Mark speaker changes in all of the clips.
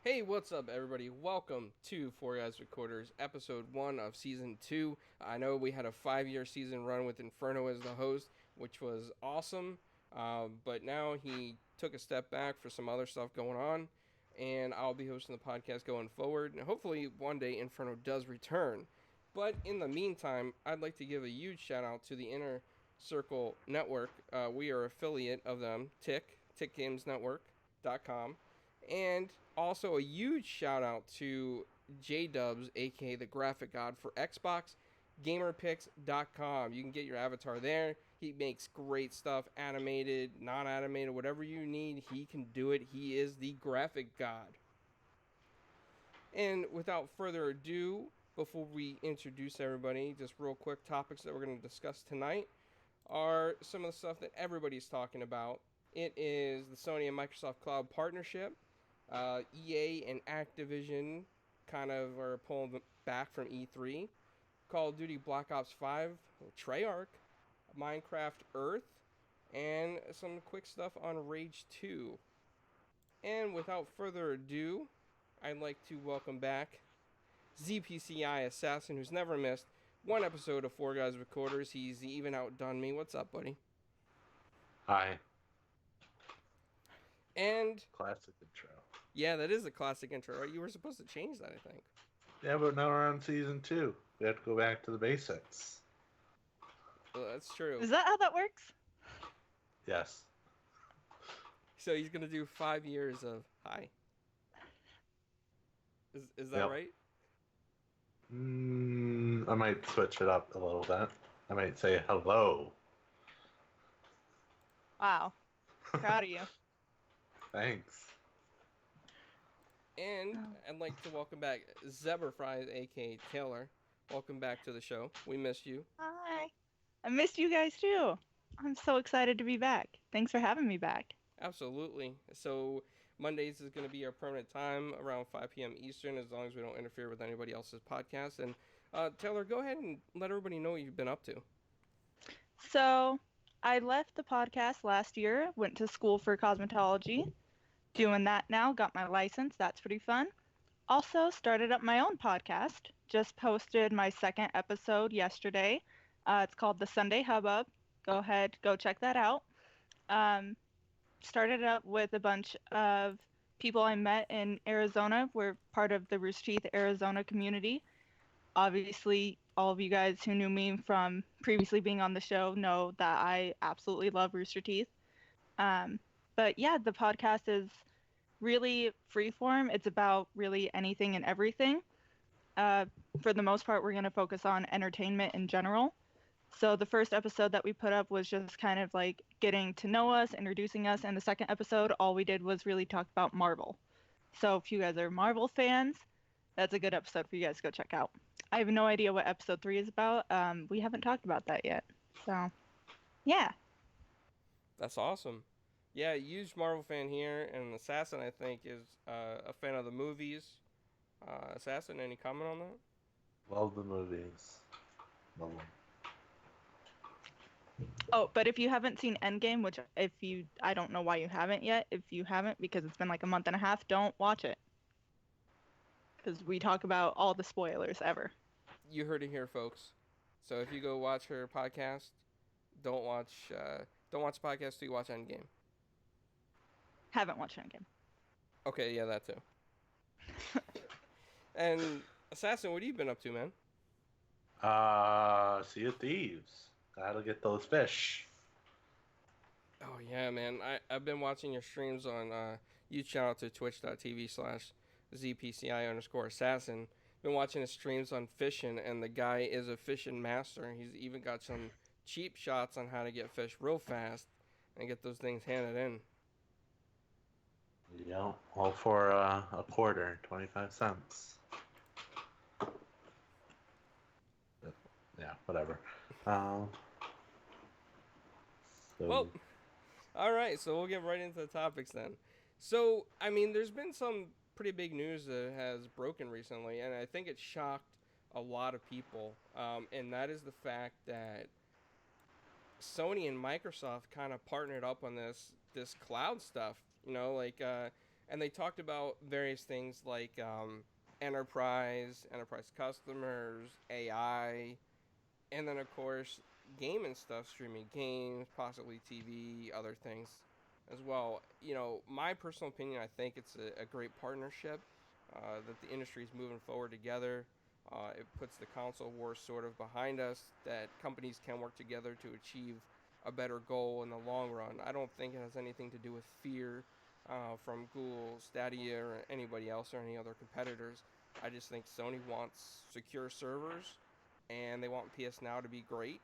Speaker 1: Hey, what's up, everybody? Welcome to 4GwQPodcast, episode 1 of season 2. I know we had a 5-year season run with Inferno as the host, which was awesome, but now he took a step back for some other stuff going on, and I'll be hosting the podcast going forward, and hopefully one day Inferno does return. But in the meantime, I'd like to give a huge shout out to the Inner Circle Network. We are affiliate of them, tickgamesnetwork.com. And also a huge shout out to J Dubs, aka the graphic god for Xbox, gamerpicks.com. You can get your avatar there. He makes great stuff, animated, non animated, whatever you need, he can do it. He is the graphic god. And without further ado, before we introduce everybody, just real quick topics that we're going to discuss tonight are some of the stuff that everybody's talking about. It is the Sony and Microsoft Cloud partnership. EA and Activision kind of are pulling back from E3. Call of Duty Black Ops 5, Treyarch, Minecraft Earth, and some quick stuff on Rage 2. And without further ado, I'd like to welcome back ZPCI Assassin, who's never missed one episode of Four Guys Recorders. He's even outdone me. What's up, buddy?
Speaker 2: Hi.
Speaker 1: And
Speaker 2: Classic intro.
Speaker 1: yeah, that is a classic intro, right? You were supposed to change that, I think.
Speaker 2: Yeah, but now we're on season 2. We have to go back to the basics.
Speaker 1: Well, that's true.
Speaker 3: Is that how that works?
Speaker 2: Yes.
Speaker 1: So he's gonna do 5 years of hi. Is that
Speaker 2: Yep.
Speaker 1: right?
Speaker 2: I might switch it up a little bit. I might say hello.
Speaker 3: Wow. Proud of you.
Speaker 2: Thanks.
Speaker 1: And
Speaker 3: Oh.
Speaker 1: I'd like to welcome back Zebra Fries, aka Taylor. Welcome back to the show. We missed you.
Speaker 3: Hi. I missed you guys too. I'm so excited to be back. Thanks for having me back.
Speaker 1: Absolutely. So Mondays is going to be our permanent time around 5 p.m. Eastern, as long as we don't interfere with anybody else's podcast. And Taylor, go ahead and let everybody know what you've been up to.
Speaker 3: So, I left the podcast last year, went to school for cosmetology. Doing that now, got my license. That's pretty fun. Also, started up my own podcast. Just posted my second episode yesterday. It's called The Sunday Hubbub. Go ahead, go check that out. Started up with a bunch of people I met in Arizona. We're part of the Rooster Teeth Arizona community. Obviously, all of you guys who knew me from previously being on the show know that I absolutely love Rooster Teeth. But yeah, the podcast is really freeform. It's about really anything and everything. For the most part, we're going to focus on entertainment in general. So the first episode that we put up was just kind of like getting to know us, introducing us, and the second episode, all we did was really talk about Marvel. So if you guys are Marvel fans, that's a good episode for you guys to go check out. I have no idea what episode 3 is about. We haven't talked about that yet. So, yeah.
Speaker 1: That's awesome. Yeah, huge Marvel fan here, and Assassin, I think, is a fan of the movies. Assassin, any comment on that?
Speaker 2: Love the movies. Love them.
Speaker 3: Oh, but if you haven't seen Endgame, which I don't know why you haven't yet. If you haven't, because it's been like a month and a half, don't watch it. Because we talk about all the spoilers ever.
Speaker 1: You heard it here, folks. So if you go watch her podcast, don't watch the podcast till you watch Endgame.
Speaker 3: Haven't watched Endgame.
Speaker 1: Okay, yeah, that too. And Assassin, what have you been up to, man?
Speaker 2: Sea of Thieves. Gotta get those fish.
Speaker 1: Oh yeah, man. I've been watching your streams on huge shout out to twitch.tv/ZPCI_assassin. Been watching his streams on fishing, and the guy is a fishing master. He's even got some cheap shots on how to get fish real fast and get those things handed in.
Speaker 2: Yeah, all for a quarter, 25 cents. Yeah, whatever. So,
Speaker 1: Well, all right, so we'll get right into the topics then. So, I mean, there's been some pretty big news that has broken recently, and I think it shocked a lot of people. And that is the fact that Sony and Microsoft kind of partnered up on this cloud stuff. You know, like and they talked about various things like enterprise customers, AI, and then of course gaming stuff, streaming games, possibly TV, other things as well. My personal opinion, I think it's a great partnership that the industry is moving forward together. It puts the console war sort of behind us, that companies can work together to achieve a better goal in the long run. I don't think it has anything to do with fear from Google, Stadia, or anybody else or any other competitors. I just think Sony wants secure servers, and they want PS Now to be great,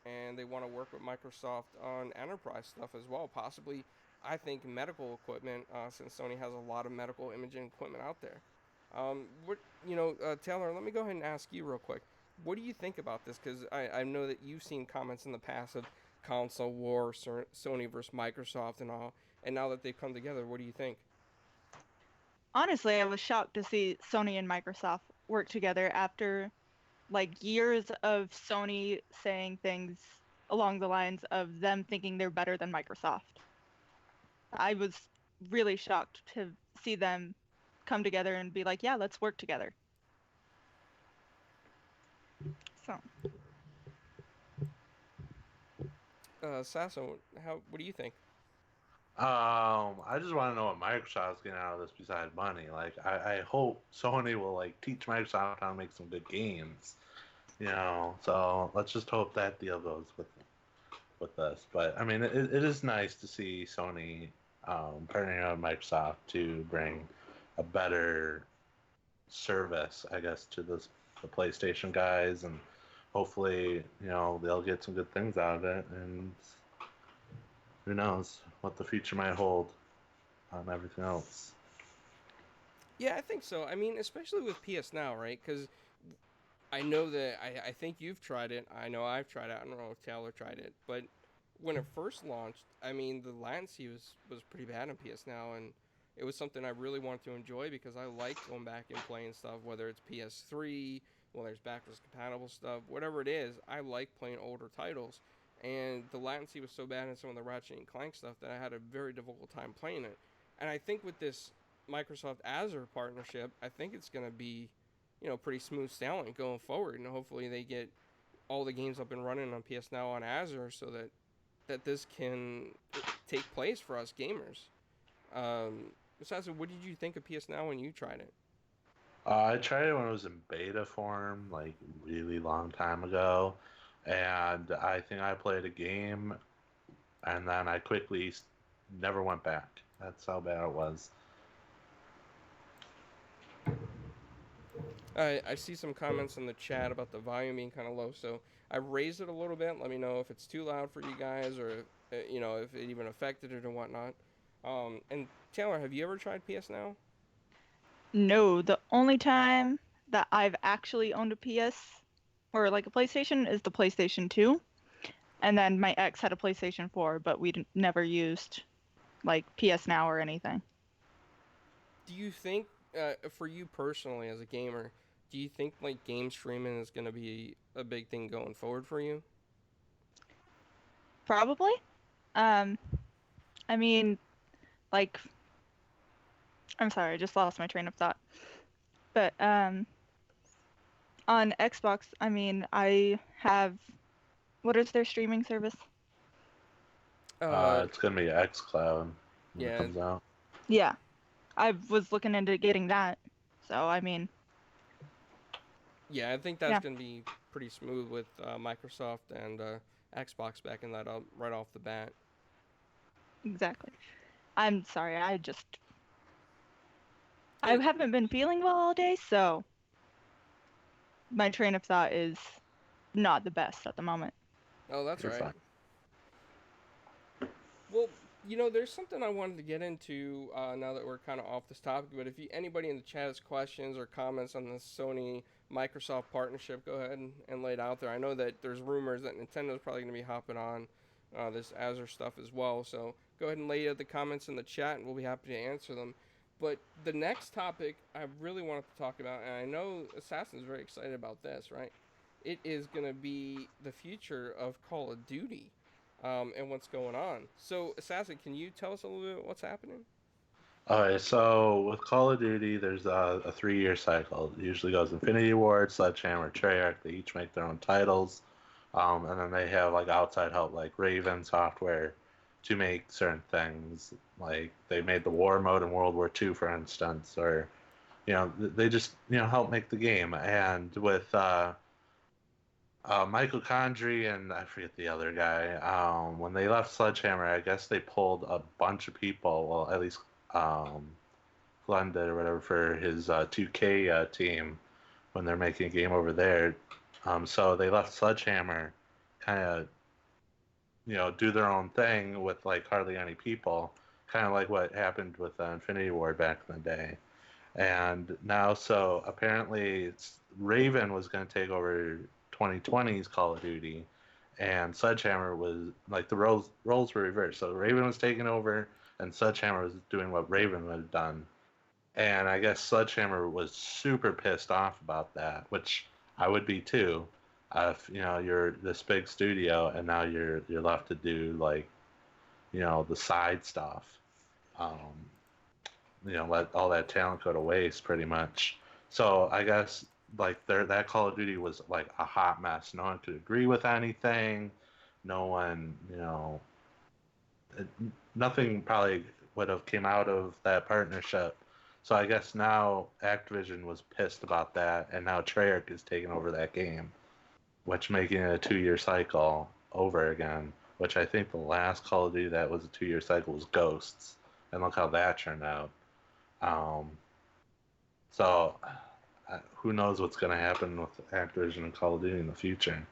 Speaker 1: and they want to work with Microsoft on enterprise stuff as well. Possibly, I think medical equipment, since Sony has a lot of medical imaging equipment out there. Taylor, let me go ahead and ask you real quick. What do you think about this? Because I know that you've seen comments in the past of console war, Sony versus Microsoft and all, and now that they've come together, what do you think?
Speaker 3: Honestly, I was shocked to see Sony and Microsoft work together after like years of Sony saying things along the lines of them thinking they're better than Microsoft. I was really shocked to see them come together and be like, yeah, let's work together. So,
Speaker 1: Sasso, what do you think?
Speaker 2: I just want to know what Microsoft's getting out of this besides money. Like, I hope Sony will like teach Microsoft how to make some good games. So let's just hope that deal goes with us. But I mean, it is nice to see Sony partnering with Microsoft to bring a better service, I guess, to the PlayStation guys, and hopefully, they'll get some good things out of it. And who knows what the future might hold on everything else.
Speaker 1: Yeah, I think so. I mean, especially with PS Now, right? Because I know that I think you've tried it. I know I've tried it. I don't know if Taylor tried it, but when it first launched, I mean, the latency was pretty bad on PS Now, and it was something I really wanted to enjoy because I like going back and playing stuff, whether it's PS3, whether it's backwards compatible stuff, whatever it is. I like playing older titles, and the latency was so bad in some of the Ratchet and Clank stuff that I had a very difficult time playing it. And I think with this Microsoft Azure partnership, I think it's going to be pretty smooth sailing going forward, and hopefully they get all the games up and running on PS Now on Azure so that this can take place for us gamers. Sasa, what did you think of PS Now when you tried it?
Speaker 2: I tried it when it was in beta form, like really long time ago, and I think I played a game, and then I quickly never went back. That's how bad it was.
Speaker 1: I see some comments in the chat about the volume being kind of low, so I raised it a little bit. Let me know if it's too loud for you guys, or if it even affected it or whatnot. And Taylor, have you ever tried PS Now?
Speaker 3: no, the only time that I've actually owned a PS or like a PlayStation is the PlayStation 2. And then my ex had a PlayStation 4, but we never used like PS Now or anything.
Speaker 1: Do you think, for you personally as a gamer, do you think like game streaming is going to be a big thing going forward for you?
Speaker 3: Probably. I mean, like, I'm sorry, I just lost my train of thought. But on Xbox, I mean, I have, what is their streaming service?
Speaker 2: It's gonna be xCloud when it comes out.
Speaker 3: Yeah, I was looking into getting that. So I mean,
Speaker 1: yeah, I think that's going to be pretty smooth with Microsoft and Xbox backing that up right off the bat.
Speaker 3: Exactly. I'm sorry, I haven't been feeling well all day, so my train of thought is not the best at the moment.
Speaker 1: Oh, that's
Speaker 2: You're
Speaker 1: right.
Speaker 2: fine.
Speaker 1: Well, there's something I wanted to get into now that we're kind of off this topic. But if anybody in the chat has questions or comments on the Sony Microsoft partnership, go ahead and lay it out there. I know that there's rumors that Nintendo's probably going to be hopping on this Azure stuff as well. So go ahead and lay out the comments in the chat, and we'll be happy to answer them. But the next topic I really wanted to talk about, and I know Assassin's very excited about this, right? It is going to be the future of Call of Duty. And what's going on. So, Assassin, can you tell us a little bit what's happening?
Speaker 2: Okay, so with Call of Duty, there's a 3-year cycle. It usually goes Infinity Ward, Sledgehammer, Treyarch. They each make their own titles, and then they have like outside help, like Raven Software, to make certain things. Like they made the War mode in World War II, for instance, or they just help make the game. And with Michael Condrey and I forget the other guy. When they left Sledgehammer, I guess they pulled a bunch of people. Well, at least um, Glenn did or whatever for his 2K team when they're making a game over there. So they left Sledgehammer, kind of do their own thing with like hardly any people, kind of like what happened with Infinity Ward back in the day. And now, so apparently, Raven was going to take over 2020's Call of Duty, and Sledgehammer was like the roles were reversed. So Raven was taking over, and Sledgehammer was doing what Raven would have done. And I guess Sledgehammer was super pissed off about that, which I would be too. If you're this big studio and now you're left to do like the side stuff. Um, let all that talent go to waste pretty much. So I guess like that Call of Duty was like a hot mess. No one could agree with anything. No one, nothing probably would have came out of that partnership. So I guess now Activision was pissed about that, and now Treyarch is taking over that game, which making it a 2-year cycle over again. Which I think the last Call of Duty that was a 2-year cycle was Ghosts, and look how that turned out. Um, so who knows what's going to happen with Activision and Call of Duty in the future?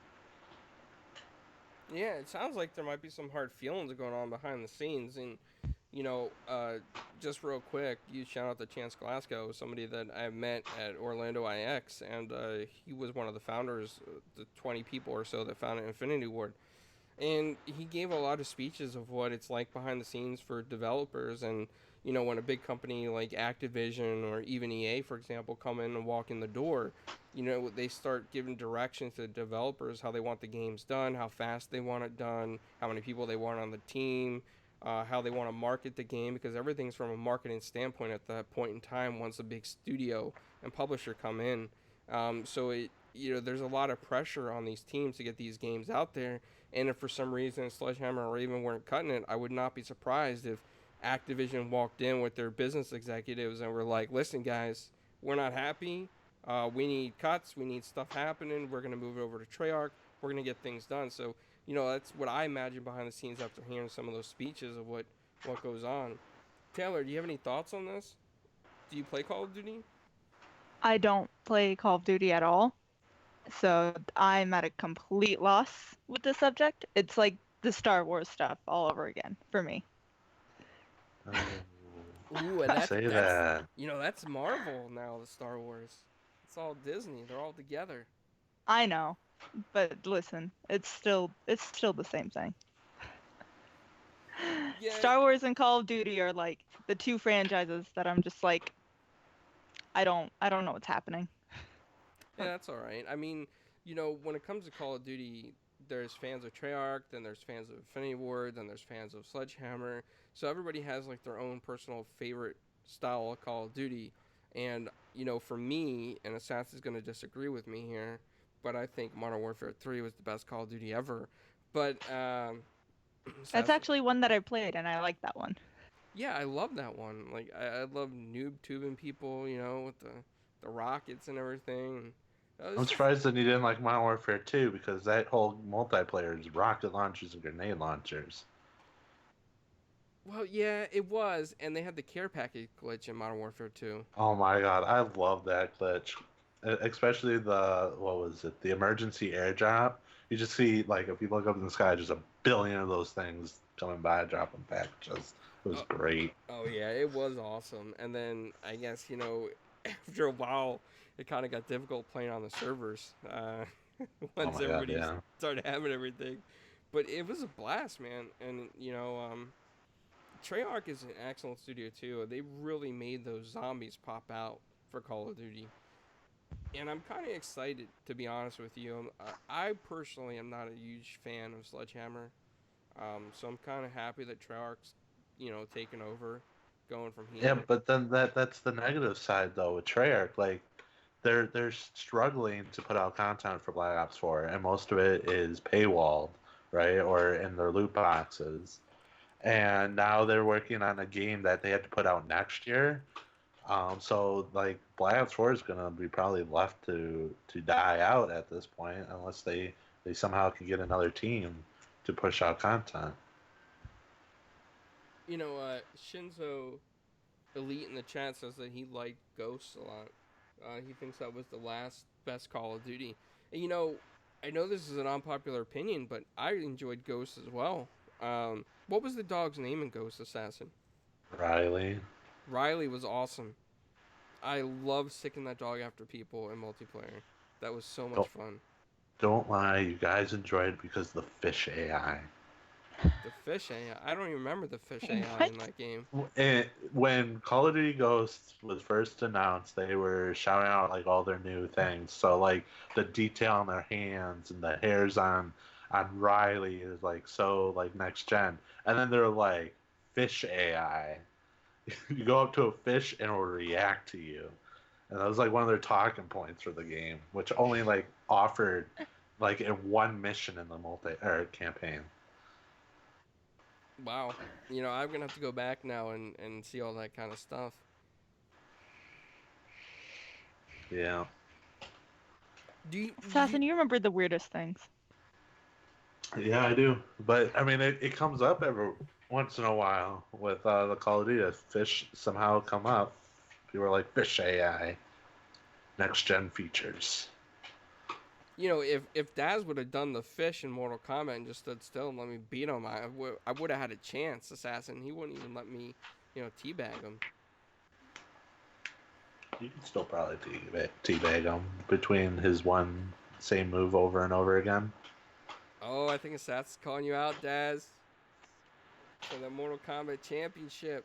Speaker 1: Yeah, it sounds like there might be some hard feelings going on behind the scenes, and you know, uh, just real quick, you shout out to Chance Glasgow, somebody that I met at Orlando IX, and he was one of the founders, the 20 people or so that founded Infinity Ward. And he gave a lot of speeches of what it's like behind the scenes for developers. And when a big company like Activision or even EA, for example, come in and walk in the door, they start giving directions to the developers, how they want the games done, how fast they want it done, how many people they want on the team, how they want to market the game, because everything's from a marketing standpoint at that point in time once a big studio and publisher come in. There's a lot of pressure on these teams to get these games out there. And if for some reason Sledgehammer or Raven weren't cutting it, I would not be surprised if Activision walked in with their business executives and were like, listen, guys, we're not happy. We need cuts. We need stuff happening. We're going to move it over to Treyarch. We're going to get things done. So, that's what I imagine behind the scenes after hearing some of those speeches of what goes on. Taylor, do you have any thoughts on this? Do you play Call of Duty?
Speaker 3: I don't play Call of Duty at all, so I'm at a complete loss with the subject. It's like the Star Wars stuff all over again for me.
Speaker 1: Ooh, and that's
Speaker 2: Say
Speaker 1: that's
Speaker 2: that.
Speaker 1: that's Marvel now. The Star Wars, it's all Disney. They're all together.
Speaker 3: I know, but listen, it's still the same thing.
Speaker 1: Yeah,
Speaker 3: Star Wars and Call of Duty are like the two franchises that I'm just like, I don't know what's happening.
Speaker 1: yeah, that's all right. I mean, when it comes to Call of Duty, there's fans of Treyarch, then there's fans of Infinity Ward, then there's fans of Sledgehammer. So everybody has like their own personal favorite style of Call of Duty. And for me, and Assassin's going to disagree with me here, but I think Modern Warfare 3 was the best Call of Duty ever. But
Speaker 3: That's actually one that I played, and I like that one.
Speaker 1: yeah, I love that one. Like I love noob tubing people, with the rockets and everything.
Speaker 2: I'm surprised that you didn't like Modern Warfare 2 because that whole multiplayer is rocket launchers and grenade launchers.
Speaker 1: Well, yeah, it was, and they had the care package glitch in Modern Warfare 2.
Speaker 2: Oh my god, I love that glitch. Especially what was it, the emergency airdrop. You just see, like, if you look up in the sky, just a billion of those things coming by, dropping packages. It was great.
Speaker 1: Oh yeah, it was awesome. And then I guess after a while, it kind of got difficult playing on the servers once everybody started having everything. But it was a blast, man. And Treyarch is an excellent studio too. They really made those zombies pop out for Call of Duty. And I'm kind of excited, to be honest with you. I personally am not a huge fan of Sledgehammer, so I'm kind of happy that Treyarch's, taken over. going from here.
Speaker 2: Yeah, but then that's the negative side though with Treyarch. Like they're struggling to put out content for Black Ops 4, and most of it is paywalled, right, or in their loot boxes. And now they're working on a game that they have to put out next year. So like Black Ops 4 is gonna be probably left to die out at this point unless they somehow can get another team to push out content.
Speaker 1: Shinzo Elite in the chat says that he liked Ghosts a lot. He thinks that was the last best Call of Duty. And, I know this is an unpopular opinion, but I enjoyed Ghosts as well. What was the dog's name in Ghost Assassin?
Speaker 2: Riley.
Speaker 1: Riley was awesome. I love sticking that dog after people in multiplayer. That was so much fun.
Speaker 2: Don't lie, you guys enjoyed it because of the fish AI.
Speaker 1: The fish AI? I don't even remember the fish AI in that game.
Speaker 2: When Call of Duty Ghosts was first announced, they were shouting out like all their new things. So like the detail on their hands and the hairs on Riley is like so like next gen. And then they're like fish AI. You go up to a fish and it'll react to you. And that was like one of their talking points for the game, which only like offered like in one mission in the campaign.
Speaker 1: Wow. I'm going to have to go back now and see all that kind of stuff.
Speaker 2: Yeah.
Speaker 3: Assassin, you remember the weirdest things.
Speaker 2: Yeah, I do. But, I mean, it comes up every once in a while with the Call of Duty. Fish somehow come up. People are like, fish AI. Next-gen features.
Speaker 1: If Daz would have done the fish in Mortal Kombat and just stood still and let me beat him, I would have had a chance, Assassin. He wouldn't even let me, teabag him.
Speaker 2: You can still probably teabag him between his one same move over and over again.
Speaker 1: Oh, I think Assassin's calling you out, Daz. For the Mortal Kombat Championship.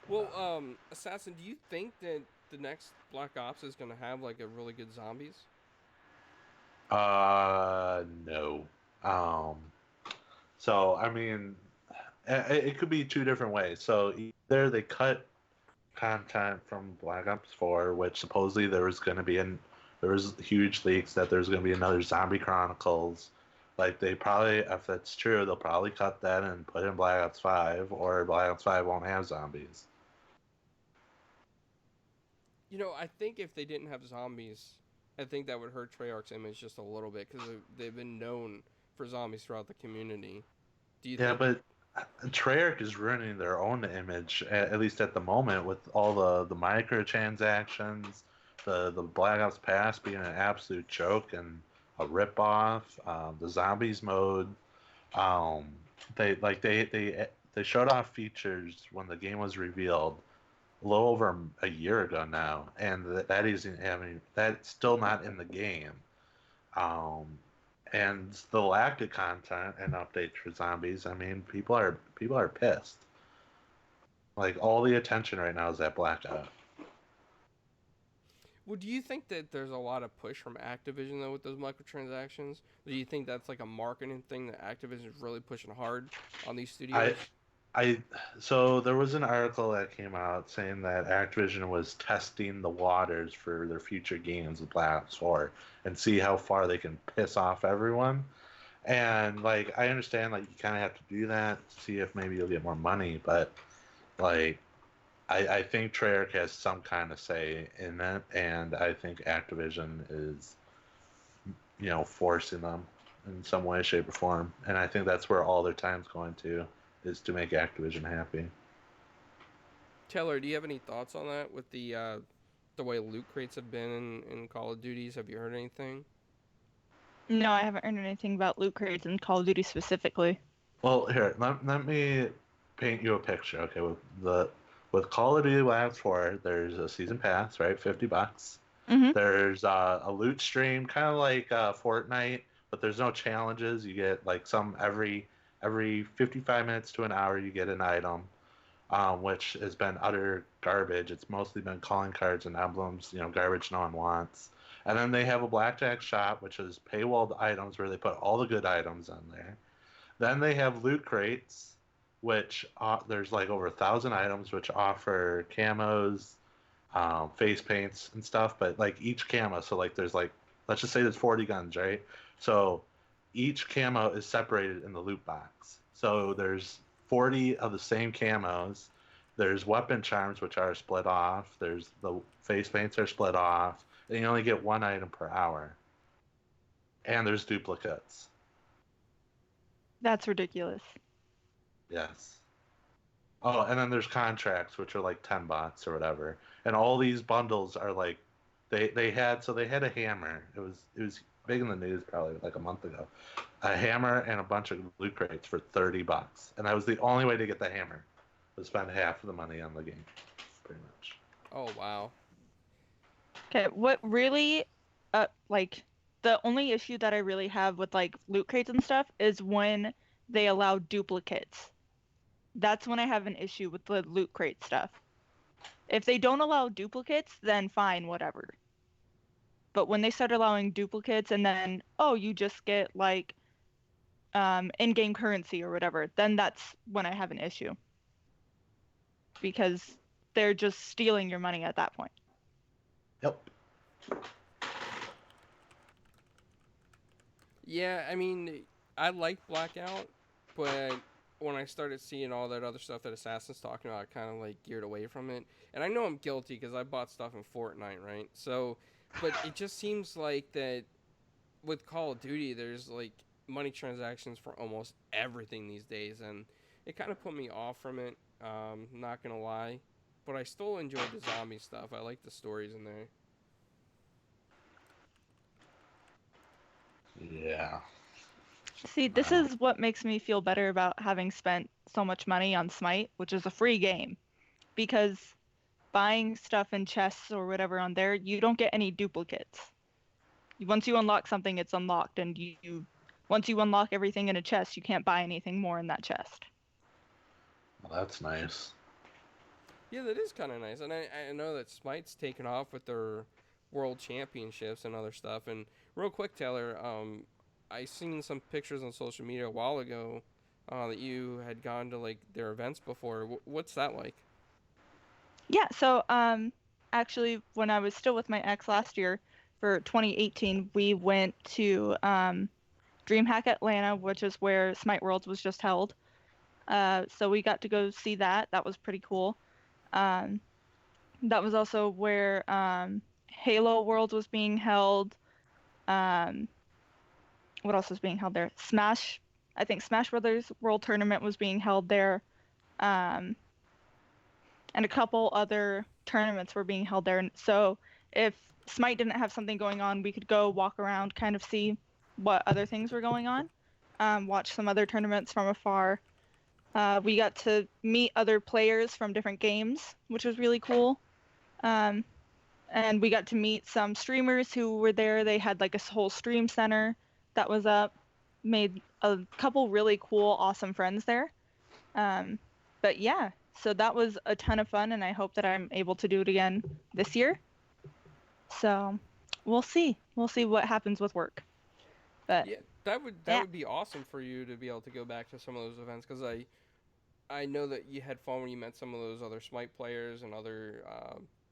Speaker 1: Well, Assassin, do you think that the next Black Ops is going to have, like, a really good zombies?
Speaker 2: No. So, I mean, it could be two different ways. So, either they cut content from Black Ops 4, which supposedly there was huge leaks that there's going to be another Zombie Chronicles. Like, they probably, if that's true, they'll probably cut that and put in Black Ops 5, or Black Ops 5 won't have zombies.
Speaker 1: I think if they didn't have zombies, I think that would hurt Treyarch's image just a little bit, because they've been known for zombies throughout the community. Do you think...
Speaker 2: but Treyarch is ruining their own image, at least at the moment, with all the microtransactions, the Black Ops Pass being an absolute joke and a ripoff, the zombies mode. They showed off features when the game was revealed a little over a year ago now, and that's still not in the game. And the lack of content and updates for zombies, I mean, people are pissed. Like, all the attention right now is at Blackout.
Speaker 1: Well, do you think that there's a lot of push from Activision, though, with those microtransactions? Do you think that's like a marketing thing that Activision is really pushing hard on these studios?
Speaker 2: So there was an article that came out saying that Activision was testing the waters for their future games with Black Ops 4 and see how far they can piss off everyone. And like, I understand like you kind of have to do that to see if maybe you'll get more money, but like I think Treyarch has some kind of say in it, and I think Activision is forcing them in some way, shape, or form, and I think that's where all their time's going to. Is to make Activision happy.
Speaker 1: Taylor, do you have any thoughts on that with the way loot crates have been in Call of Duties? Have you heard anything?
Speaker 3: No, I haven't heard anything about loot crates in Call of Duty specifically.
Speaker 2: Well, here, let me paint you a picture. Okay, with Call of Duty Black Ops 4, there's a season pass, right? $50.
Speaker 3: Mm-hmm.
Speaker 2: There's a loot stream, kind of like Fortnite, but there's no challenges. You get like some every 55 minutes to an hour, you get an item, which has been utter garbage. It's mostly been calling cards and emblems, garbage no one wants. And then they have a blackjack shop, which is paywalled items where they put all the good items on there. Then they have loot crates, which there's like over 1,000 items, which offer camos, face paints and stuff. But like each camo, so like there's like, let's just say there's 40 guns, right? So each camo is separated in the loot box. So there's 40 of the same camos. There's weapon charms, which are split off. There's the face paints are split off. And you only get one item per hour. And there's duplicates.
Speaker 3: That's ridiculous.
Speaker 2: Yes. Oh, and then there's contracts, which are like $10 or whatever. And all these bundles are like, they had a hammer. It was big in the news probably like a month ago. A hammer and a bunch of loot crates for $30, and that was the only way to get the hammer. Was spend half of the money on the game, pretty much.
Speaker 1: Oh wow.
Speaker 3: Okay, what really, like, the only issue that I really have with like loot crates and stuff is when they allow duplicates. That's when I have an issue with the loot crate stuff. If they don't allow duplicates, then fine, whatever. But when they start allowing duplicates and then, oh, you just get like in-game currency or whatever, then that's when I have an issue. Because they're just stealing your money at that point.
Speaker 2: Yep.
Speaker 1: Yeah, I mean, I like Blackout, but when I started seeing all that other stuff that Assassin's talking about, I kind of like geared away from it. And I know I'm guilty because I bought stuff in Fortnite, right? So, but it just seems like that with Call of Duty, there's like money transactions for almost everything these days, and it kind of put me off from it. Not gonna lie, but I still enjoy the zombie stuff. I like the stories in there.
Speaker 2: Yeah.
Speaker 3: See, this is what makes me feel better about having spent so much money on Smite, which is a free game. Because buying stuff in chests or whatever on there, you don't get any duplicates. Once you unlock something, it's unlocked, and once you unlock everything in a chest, you can't buy anything more in that chest.
Speaker 2: Well, that's nice.
Speaker 1: Yeah, that is kind of nice, and I know that Smite's taken off with their world championships and other stuff. And real quick, Taylor, I seen some pictures on social media a while ago that you had gone to like their events before. What's that like?
Speaker 3: Yeah, so actually, when I was still with my ex last year for 2018, we went to DreamHack Atlanta, which is where Smite Worlds was just held. So we got to go see that. That was pretty cool. That was also where Halo Worlds was being held. What else was being held there? I think Smash Brothers World Tournament was being held there. And a couple other tournaments were being held there. So if Smite didn't have something going on, we could go walk around, kind of see what other things were going on, watch some other tournaments from afar. We got to meet other players from different games, which was really cool. And we got to meet some streamers who were there. They had like a whole stream center that was up. Made a couple really cool, awesome friends there. But yeah, so that was a ton of fun, and I hope that I'm able to do it again this year. So we'll see. We'll see what happens with work. But
Speaker 1: yeah, that would be awesome for you to be able to go back to some of those events, because I know that you had fun when you met some of those other Smite players and other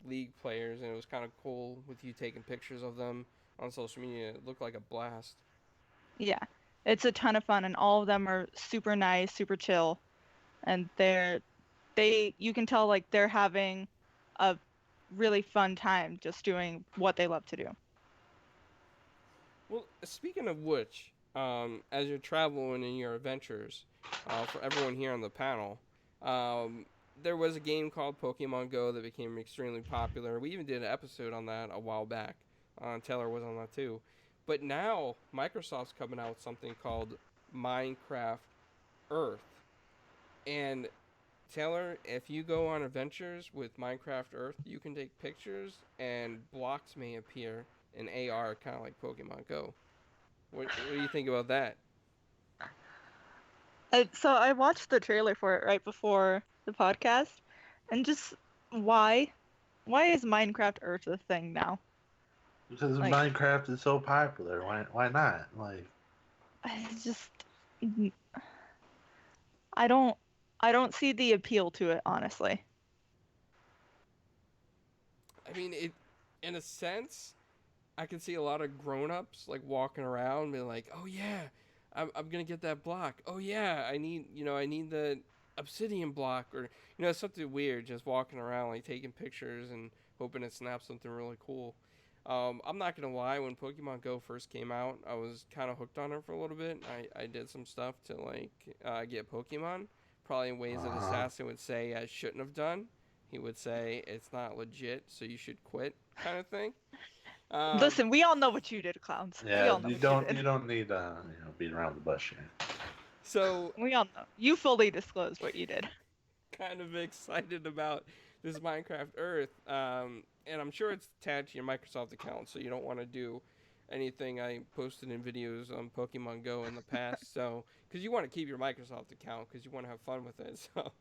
Speaker 1: League players, and it was kind of cool with you taking pictures of them on social media. It looked like a blast.
Speaker 3: Yeah, it's a ton of fun, and all of them are super nice, super chill, and you can tell like they're having a really fun time just doing what they love to do.
Speaker 1: Well, speaking of which, as you're traveling in your adventures, for everyone here on the panel, there was a game called Pokemon Go that became extremely popular. We even did an episode on that a while back. Taylor was on that too. But now Microsoft's coming out with something called Minecraft Earth. And Taylor, if you go on adventures with Minecraft Earth, you can take pictures and blocks may appear in AR, kind of like Pokemon Go. What do you think about that?
Speaker 3: So I watched the trailer for it right before the podcast, and just why is Minecraft Earth a thing now?
Speaker 2: Because Minecraft is so popular. Why not? Like,
Speaker 3: It's just I don't see the appeal to it, honestly.
Speaker 1: I mean, in a sense, I can see a lot of grown-ups like walking around being like, "Oh yeah, I'm gonna get that block. Oh yeah, I need the obsidian block, or something weird." Just walking around like taking pictures and hoping it snaps something really cool. I'm not gonna lie, when Pokemon Go first came out, I was kind of hooked on it for a little bit. I did some stuff to like get Pokemon, probably in ways that Assassin would say I shouldn't have done. He would say it's not legit, so you should quit, kind of thing.
Speaker 3: Listen, we all know what you did, clowns. We
Speaker 2: Yeah,
Speaker 3: all know
Speaker 2: you
Speaker 3: what
Speaker 2: don't
Speaker 3: you
Speaker 2: you
Speaker 3: did.
Speaker 2: don't need beat around the bush here.
Speaker 1: So
Speaker 3: We all know. You fully disclosed what you did.
Speaker 1: kind of excited about this Minecraft Earth, and I'm sure it's attached to your Microsoft account, so you don't want to do anything I posted in videos on Pokemon Go in the past. So, because you want to keep your Microsoft account because you want to have fun with it. So,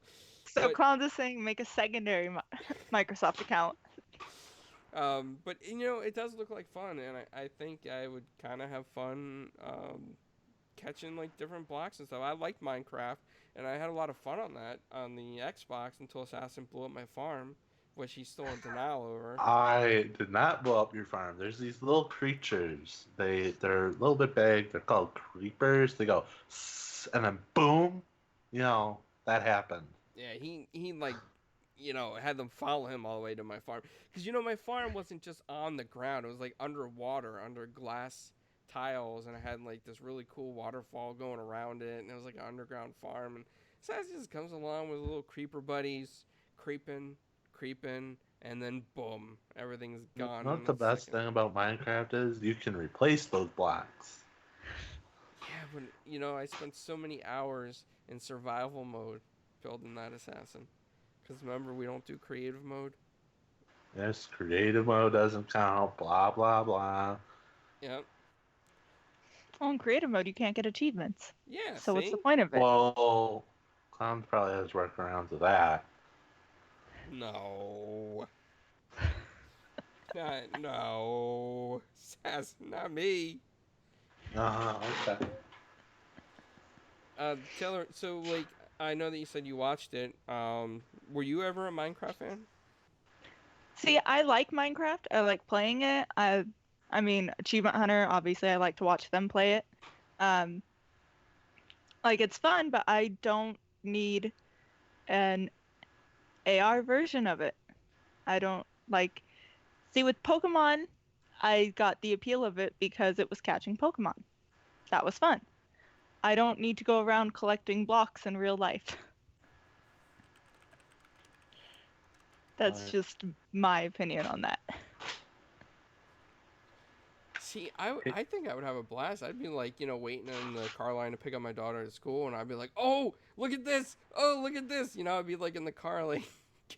Speaker 3: So
Speaker 1: but
Speaker 3: clowns is saying make a secondary Microsoft account.
Speaker 1: but it does look like fun, and I think I would kind of have fun catching like different blocks and stuff. I liked Minecraft, and I had a lot of fun on that on the Xbox until Assassin blew up my farm, which he's still in denial over.
Speaker 2: I did not blow up your farm. There's these little creatures. They're a little bit big. They're called creepers. They go, and then boom, that happened.
Speaker 1: Yeah, he like had them follow him all the way to my farm, because my farm wasn't just on the ground; it was like underwater, under glass tiles, and it had like this really cool waterfall going around it, and it was like an underground farm. And Sass just comes along with little creeper buddies, creeping, and then boom, everything's gone.
Speaker 2: Not the best thing about Minecraft is you can replace those blocks.
Speaker 1: Yeah, but I spent so many hours in survival mode building that assassin. Because remember, we don't do creative mode.
Speaker 2: Yes, creative mode doesn't count. Blah blah blah.
Speaker 1: Yep.
Speaker 3: Well, in creative mode, you can't get achievements.
Speaker 1: Yeah.
Speaker 3: So
Speaker 1: see?
Speaker 3: what's the point of it?
Speaker 2: Well, Clown probably has workarounds of that.
Speaker 1: No. No. Sass, not me.
Speaker 2: Okay.
Speaker 1: Taylor, so like, I know that you said you watched it. Were you ever a Minecraft fan?
Speaker 3: See, I like Minecraft. I like playing it. I mean, Achievement Hunter, obviously, I like to watch them play it. Like, it's fun, but I don't need an AR version of it. I don't like. See, with Pokemon, I got the appeal of it because it was catching Pokemon. That was fun. I don't need to go around collecting blocks in real life. That's just my opinion on that.
Speaker 1: See, I think I would have a blast. I'd be like, waiting in the car line to pick up my daughter at school, and I'd be like, oh, look at this. Oh, look at this. I'd be like in the car, like,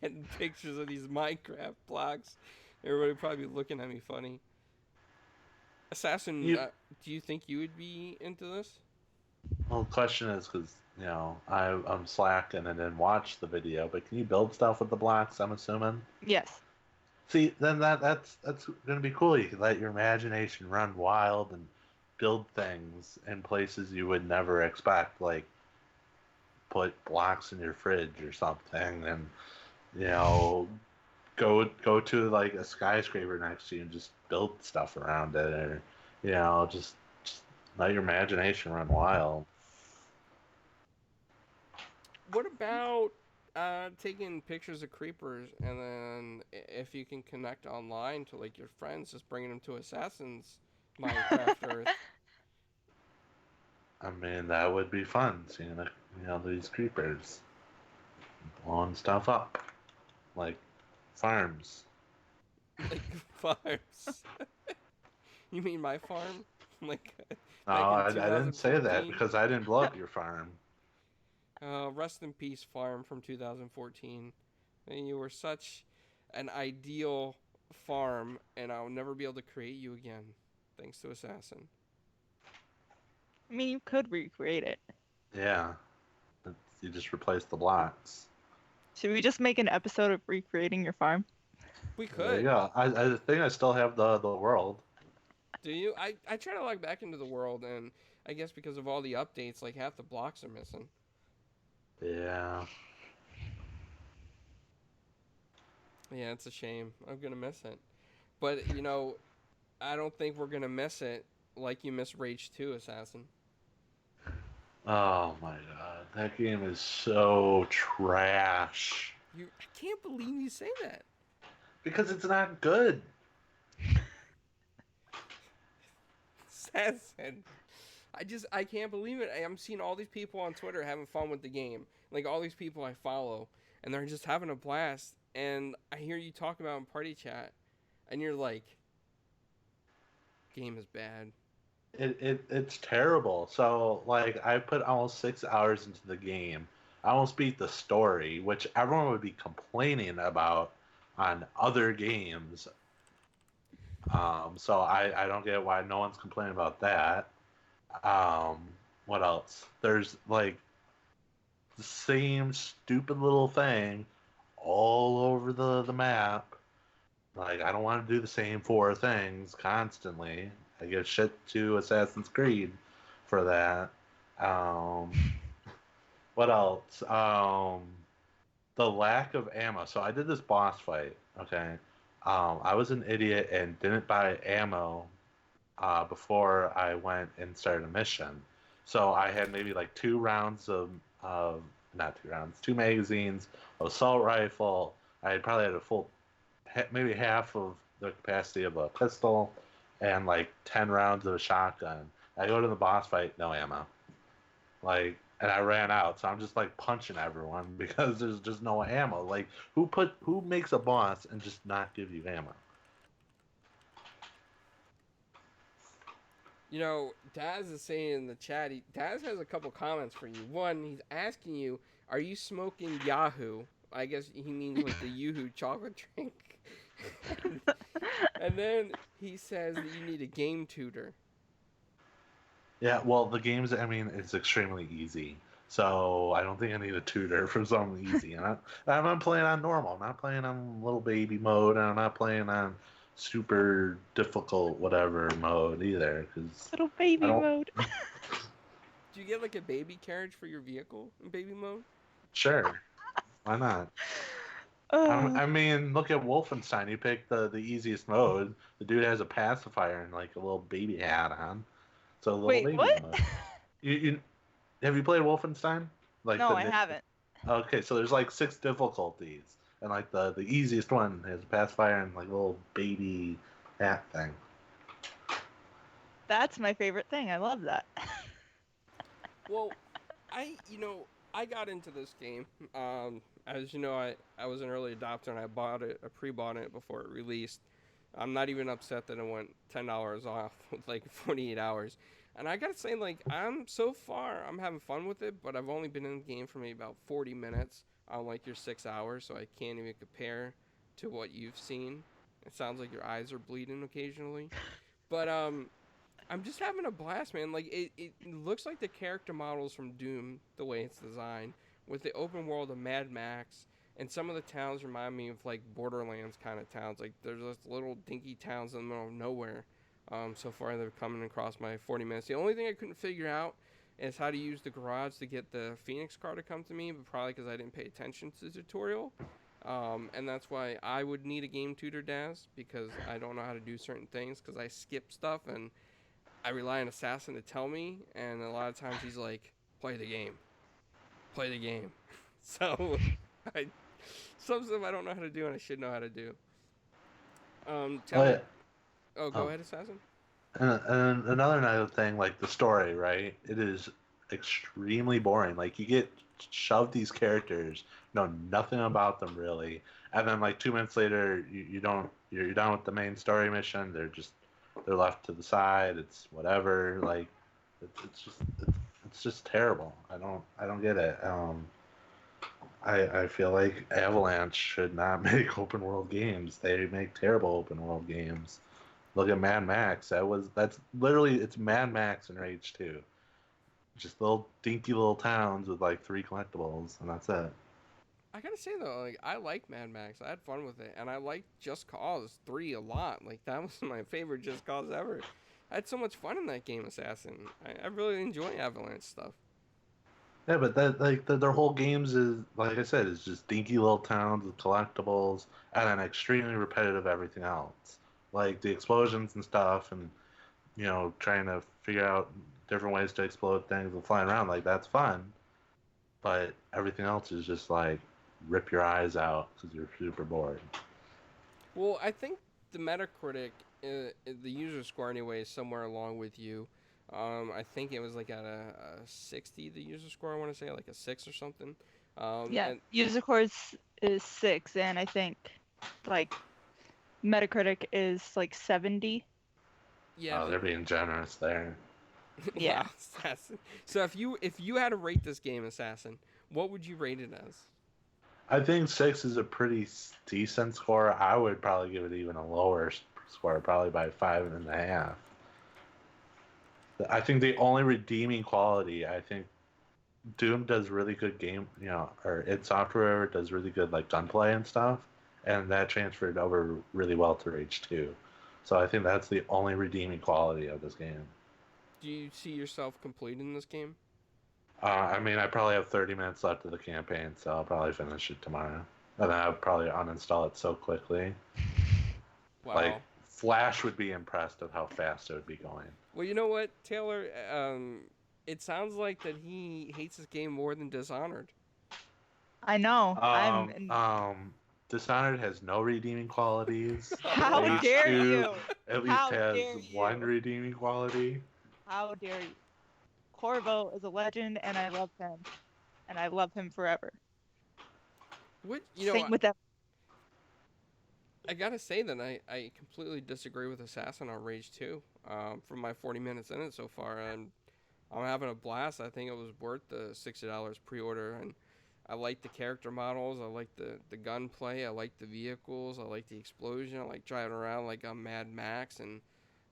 Speaker 1: getting pictures of these Minecraft blocks. Everybody would probably be looking at me funny. Assassin, do you think you would be into this?
Speaker 2: Well, the question is because I'm slack and I didn't watch the video, but can you build stuff with the blocks? I'm assuming.
Speaker 3: Yes.
Speaker 2: See, then that's gonna be cool. You can let your imagination run wild and build things in places you would never expect, like put blocks in your fridge or something, and go to like a skyscraper next to you and just build stuff around it, or just let your imagination run wild.
Speaker 1: What about taking pictures of creepers, and then if you can connect online to like your friends, just bringing them to Assassin's Minecraft Earth?
Speaker 2: I mean, that would be fun, seeing these creepers blowing stuff up, like farms.
Speaker 1: Like farms? You mean my farm? Like
Speaker 2: No, I didn't say that because I didn't blow up your farm.
Speaker 1: Rest in peace, farm from 2014. And you were such an ideal farm, and I'll never be able to create you again, thanks to Assassin.
Speaker 3: I mean, you could recreate it.
Speaker 2: Yeah. You just replace the blocks.
Speaker 3: Should we just make an episode of recreating your farm?
Speaker 1: We could.
Speaker 2: There you go. I think I still have the world.
Speaker 1: Do you? I try to log back into the world, and I guess because of all the updates, like half the blocks are missing.
Speaker 2: Yeah.
Speaker 1: Yeah, it's a shame. I'm gonna miss it. But you know, I don't think we're gonna miss it like you miss Rage 2 Assassin.
Speaker 2: Oh my god, that game is so trash.
Speaker 1: I can't believe you say that.
Speaker 2: Because it's not good.
Speaker 1: Assassin. I can't believe it. I'm seeing all these people on Twitter having fun with the game. Like all these people I follow, and they're just having a blast. And I hear you talk about in party chat, and you're like, game is bad.
Speaker 2: It's terrible. So like I put almost 6 hours into the game. I almost beat the story, which everyone would be complaining about on other games. So I don't get why no one's complaining about that. Um, what else? There's like the same stupid little thing all over the map. Like I don't want to do the same four things constantly. I give shit to Assassin's Creed for that. Um, what else? The lack of ammo. So I did this boss fight. Okay. I was an idiot and didn't buy ammo before I went and started a mission. So I had maybe like 2 rounds of not 2 rounds, 2 magazines of assault rifle. I probably had a full, maybe half of the capacity of a pistol, and like 10 rounds of a shotgun. I go to the boss fight, no ammo. Like, and I ran out, so I'm just like punching everyone because there's just no ammo. Like, who makes a boss and just not give you ammo?
Speaker 1: You know, Daz is saying in the chat, Daz has a couple comments for you. One, he's asking you, are you smoking Yahoo? I guess he means like the Yoo-hoo chocolate drink. And then he says that you need a game tutor.
Speaker 2: Yeah, well, the games, I mean, it's extremely easy. So I don't think I need a tutor for something easy. And I'm not playing on normal. I'm not playing on little baby mode. And I'm not playing on super difficult whatever mode either. Because
Speaker 3: Little
Speaker 2: I
Speaker 3: baby
Speaker 2: don't.
Speaker 3: mode.
Speaker 1: Do you get like a baby carriage for your vehicle in baby mode?
Speaker 2: Sure, why not? I mean, look at Wolfenstein. You pick the easiest mode. The dude has a pacifier and like a little baby hat on. So a little
Speaker 3: Wait,
Speaker 2: baby
Speaker 3: what?
Speaker 2: mode. You have you played Wolfenstein? Like
Speaker 3: No, I haven't.
Speaker 2: Okay, so there's like 6 difficulties, and like the easiest one has a pacifier and like a little baby hat thing.
Speaker 3: That's my favorite thing. I love that.
Speaker 1: Well, I got into this game. As you know, I was an early adopter and I pre-bought it before it released. I'm not even upset that it went $10 off with like 48 hours. And I gotta say, like, I'm having fun with it, but I've only been in the game for maybe about 40 minutes on like your 6 hours, so I can't even compare to what you've seen. It sounds like your eyes are bleeding occasionally. But I'm just having a blast, man. Like it looks like the character models from Doom, the way it's designed, with the open world of Mad Max, and some of the towns remind me of like Borderlands kind of towns. Like there's just little dinky towns in the middle of nowhere. So far they're coming across my 40 minutes. The only thing I couldn't figure out is how to use the garage to get the Phoenix car to come to me, but probably because I didn't pay attention to the tutorial. And that's why I would need a game tutor, Daz, because I don't know how to do certain things because I skip stuff and I rely on Assassin to tell me, and a lot of times he's like, play the game. Play the game. So, some stuff I don't know how to do, and I should know how to do. Tell me. Oh, go ahead, Assassin.
Speaker 2: And another thing, like the story, right? It is extremely boring. Like you get shoved these characters, know nothing about them really, and then like 2 minutes later, you're done with the main story mission. They're left to the side. It's whatever. Like it's just terrible. I don't get it. I feel like Avalanche should not make open world games. They make terrible open world games. Look at Mad Max. That's literally it's Mad Max in Rage 2. Just little dinky little towns with like 3 collectibles, and that's it.
Speaker 1: I gotta say though, like I like Mad Max. I had fun with it, and I liked Just Cause 3 a lot. Like that was my favorite Just Cause ever. I had so much fun in that game, Assassin. I really enjoy Avalanche stuff.
Speaker 2: Yeah, but that their whole games is like I said, is just dinky little towns with collectibles and then extremely repetitive everything else. Like the explosions and stuff, and trying to figure out different ways to explode things and flying around. Like that's fun, but everything else is just like rip your eyes out because you're super bored.
Speaker 1: Well, I think the Metacritic, the user score anyway, is somewhere along with you. I think it was like at a 60, the user score, I want to say, like a 6 or something.
Speaker 3: Yeah,
Speaker 1: And
Speaker 3: user score is 6, and I think like Metacritic is like 70.
Speaker 1: yeah,
Speaker 2: Oh, they're being generous there.
Speaker 3: Yeah.
Speaker 1: wow, Assassin. So if you had to rate this game, Assassin, what would you rate it as?
Speaker 2: I think 6 is a pretty decent score. I would probably give it even a lower score, probably by 5.5. I think the only redeeming quality, I think Doom does really good game, or id Software does really good like gunplay and stuff, and that transferred over really well to Rage 2. So I think that's the only redeeming quality of this game.
Speaker 1: Do you see yourself completing this game?
Speaker 2: I mean, I probably have 30 minutes left of the campaign, so I'll probably finish it tomorrow. And then I'll probably uninstall it so quickly. Like,
Speaker 1: Wow.
Speaker 2: Flash would be impressed of how fast it would be going.
Speaker 1: Well, you know what, Taylor? It sounds like that he hates this game more than Dishonored.
Speaker 3: I know.
Speaker 2: Dishonored has no redeeming qualities.
Speaker 3: How
Speaker 2: Rage
Speaker 3: dare
Speaker 2: 2
Speaker 3: you?
Speaker 2: at least
Speaker 3: How
Speaker 2: has
Speaker 3: dare you?
Speaker 2: one redeeming quality.
Speaker 3: How dare you? Corvo is a legend, and I love him, and I love him forever.
Speaker 1: What
Speaker 3: Same with that.
Speaker 1: I gotta say that I completely disagree with Assassin on Rage 2. From my 40 minutes in it so far, I'm having a blast. I think it was worth the $60 pre-order, and I like the character models. I like the gunplay. I like the vehicles. I like the explosion. I like driving around like I'm Mad Max, and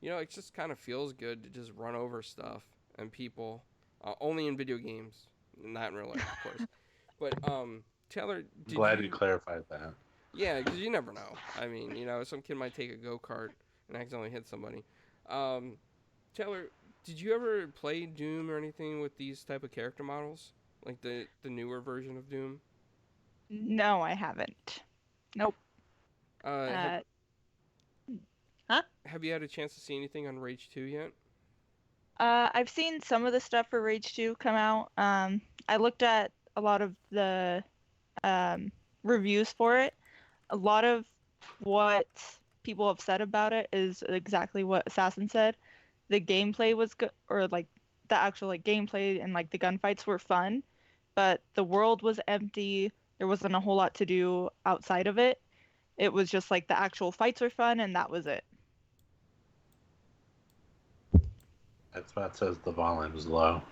Speaker 1: it just kind of feels good to just run over stuff and people. Only in video games, not in real life, of course. But Taylor,
Speaker 2: I'm glad you clarified that.
Speaker 1: Yeah, because you never know. I mean, some kid might take a go-kart and accidentally hit somebody. Taylor, did you ever play Doom or anything with these type of character models? Like the newer version of Doom?
Speaker 3: No, I haven't. Nope.
Speaker 1: Huh?
Speaker 3: Huh?
Speaker 1: Have you had a chance to see anything on Rage 2 yet?
Speaker 3: I've seen some of the stuff for Rage 2 come out. I looked at a lot of the reviews for it. A lot of what people have said about it is exactly what Assassin said. The gameplay was good, or like the actual like gameplay and like the gunfights were fun, but the world was empty. There wasn't a whole lot to do outside of it. It was just like the actual fights were fun, and that was it.
Speaker 2: Xbox says the volume is low.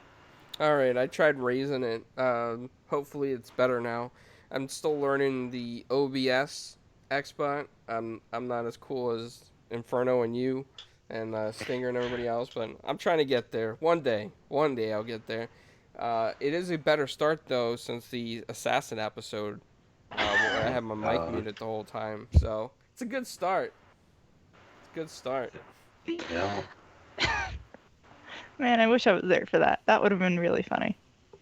Speaker 1: All right, I tried raising it. Hopefully it's better now. I'm still learning the OBS expert. I'm not as cool as Inferno and you and Stinger and everybody else, but I'm trying to get there. One day I'll get there. It is a better start though since the Assassin episode where I had my mic muted the whole time. So it's a good start.
Speaker 2: Yeah.
Speaker 3: Man, I wish I was there for that. That would have been really funny.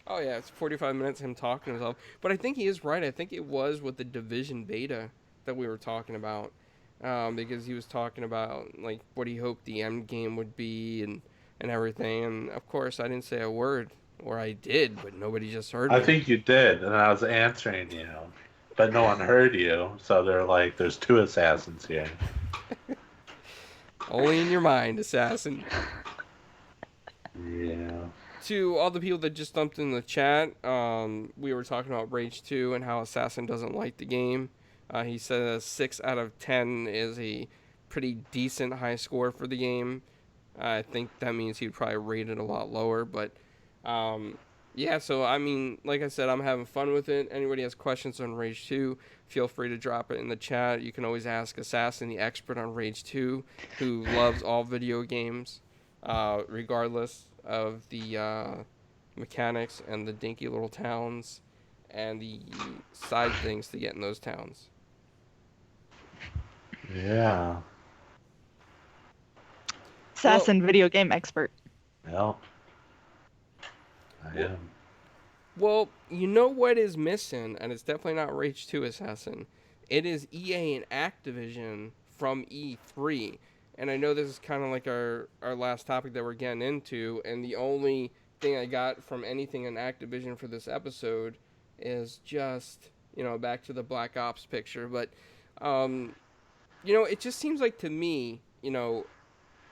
Speaker 1: Oh yeah, it's 45 minutes of him talking to himself. But I think he is right. I think it was with the Division beta that we were talking about, because he was talking about like what he hoped the end game would be and everything. And of course, I didn't say a word, or I did, but nobody just heard me.
Speaker 2: I think you did, and I was answering you, but no one heard you. So they're like, "There's two assassins here."
Speaker 1: Only in your mind, Assassin.
Speaker 2: Yeah.
Speaker 1: To all the people that just dumped in the chat, we were talking about Rage 2 and how Assassin doesn't like the game. He says 6 out of 10 is a pretty decent high score for the game. I think that means he'd probably rate it a lot lower. But, yeah, so, I mean, like I said, I'm having fun with it. Anybody has questions on Rage 2, feel free to drop it in the chat. You can always ask Assassin, the expert on Rage 2, who loves all video games, regardless of the mechanics and the dinky little towns and the side things to get in those towns.
Speaker 2: Yeah.
Speaker 3: Assassin video game expert.
Speaker 2: Well, I am.
Speaker 1: Well, you know what is missing, and it's definitely not Rage 2 Assassin. It is EA and Activision from E3. And I know this is kind of like our last topic that we're getting into, and the only thing I got from anything in Activision for this episode is just, back to the Black Ops picture. But, um, it just seems like to me,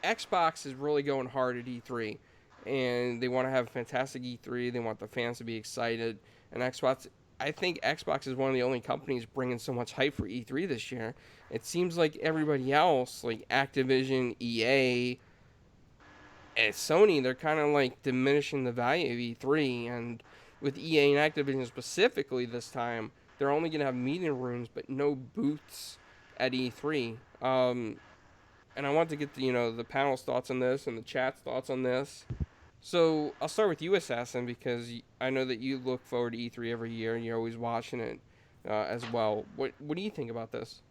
Speaker 1: Xbox is really going hard at E3, and they want to have a fantastic E3. They want the fans to be excited, and I think Xbox is one of the only companies bringing so much hype for E3 this year. It seems like everybody else, like Activision, EA, and Sony, they're kind of like diminishing the value of E3, and with EA and Activision specifically this time, they're only going to have meeting rooms but no booths at E3. And I want to get the panel's thoughts on this and the chat's thoughts on this. So I'll start with you, Assassin, because I know that you look forward to E3 every year and you're always watching it as well. What do you think about this?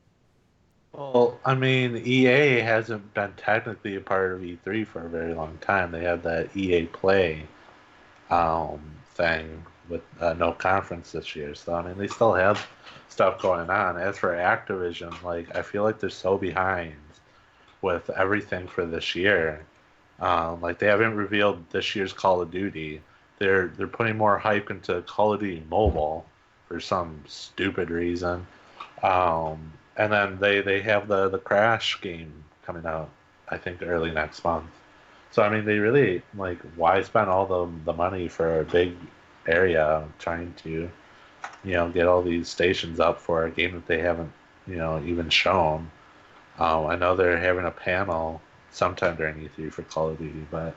Speaker 2: Well, I mean, EA hasn't been technically a part of E3 for a very long time. They have that EA Play thing with no conference this year. So, I mean, they still have stuff going on. As for Activision, like, I feel like they're so behind with everything for this year. Like, they haven't revealed this year's Call of Duty. They're putting more hype into Call of Duty Mobile for some stupid reason. And then they have the Crash game coming out, I think, early next month. So, I mean, they really, like, why spend all the money for a big area trying to, get all these stations up for a game that they haven't, even shown. I know they're having a panel sometime during E3 for Call of Duty, but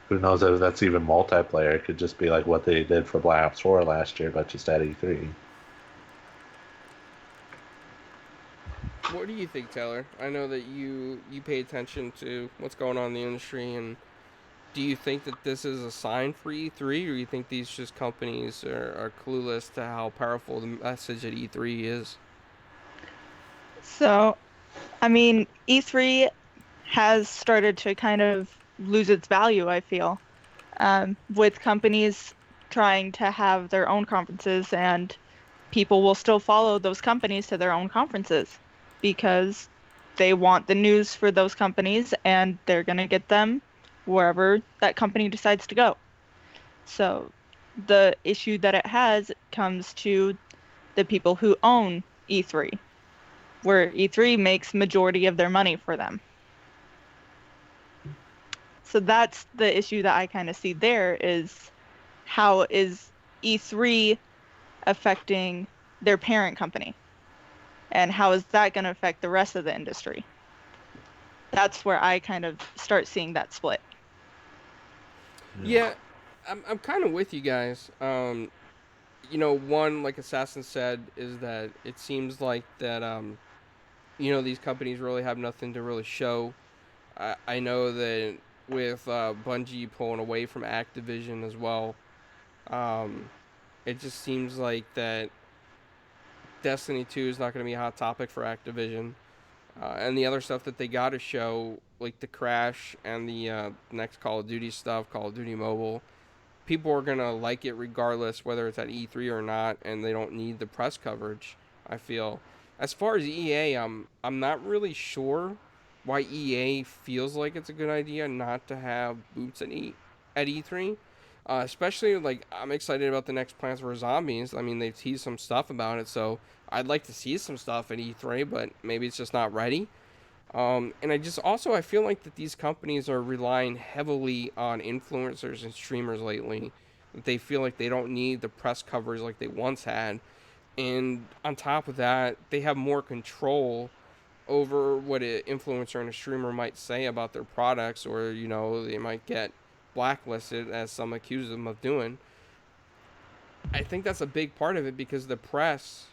Speaker 2: who knows if that's even multiplayer. It could just be like what they did for Black Ops 4 last year, but just at E3.
Speaker 1: What do you think, Taylor? I know that you pay attention to what's going on in the industry, and do you think that this is a sign for E3, or you think these just companies are clueless to how powerful the message at E3 is?
Speaker 3: So, I mean, E3 has started to kind of lose its value, I feel, with companies trying to have their own conferences, and people will still follow those companies to their own conferences because they want the news for those companies and they're going to get them wherever that company decides to go. So the issue that it has comes to the people who own E3, where E3 makes majority of their money for them. So that's the issue that I kind of see there, is how is E3 affecting their parent company? And how is that going to affect the rest of the industry? That's where I kind of start seeing that split.
Speaker 1: Yeah, I'm kind of with you guys. One, like Assassin said, is that it seems like that, these companies really have nothing to really show. I know that with Bungie pulling away from Activision as well, it just seems like that Destiny 2 is not going to be a hot topic for Activision. And the other stuff that they got to show, like the Crash and the next Call of Duty stuff, Call of Duty Mobile, people are going to like it regardless whether it's at E3 or not, and they don't need the press coverage, I feel. As far as EA, I'm not really sure why EA feels like it's a good idea not to have boots at E3. Especially, like, I'm excited about the next Plants vs. Zombies. I mean, they've teased some stuff about it, so I'd like to see some stuff at E3, but maybe it's just not ready. And I feel like that these companies are relying heavily on influencers and streamers lately. They feel like they don't need the press coverage like they once had. And on top of that, they have more control over what an influencer and a streamer might say about their products, or, they might get blacklisted, as some accuse them of doing. I think that's a big part of it because the press,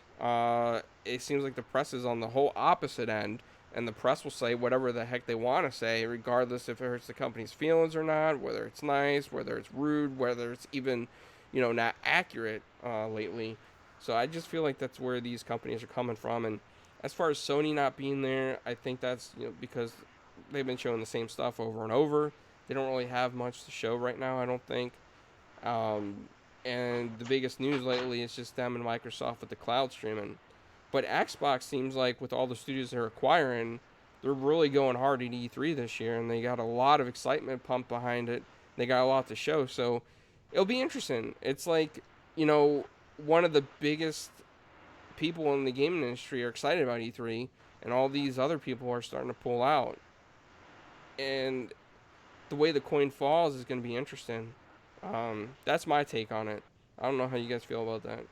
Speaker 1: it seems like the press is on the whole opposite end, and the press will say whatever the heck they want to say, regardless if it hurts the company's feelings or not, whether it's nice, whether it's rude, whether it's even, not accurate lately. So I just feel like that's where these companies are coming from. And as far as Sony not being there, I think that's because they've been showing the same stuff over and over. They don't really have much to show right now, I don't think. And the biggest news lately is just them and Microsoft with the cloud streaming. But Xbox seems like with all the studios they're acquiring, they're really going hard at E3 this year, and they got a lot of excitement pumped behind it. They got a lot to show, so it'll be interesting. It's like, one of the biggest people in the gaming industry are excited about E3, and all these other people are starting to pull out. And the way the coin falls is going to be interesting. That's my take on it. I don't know how you guys feel about that.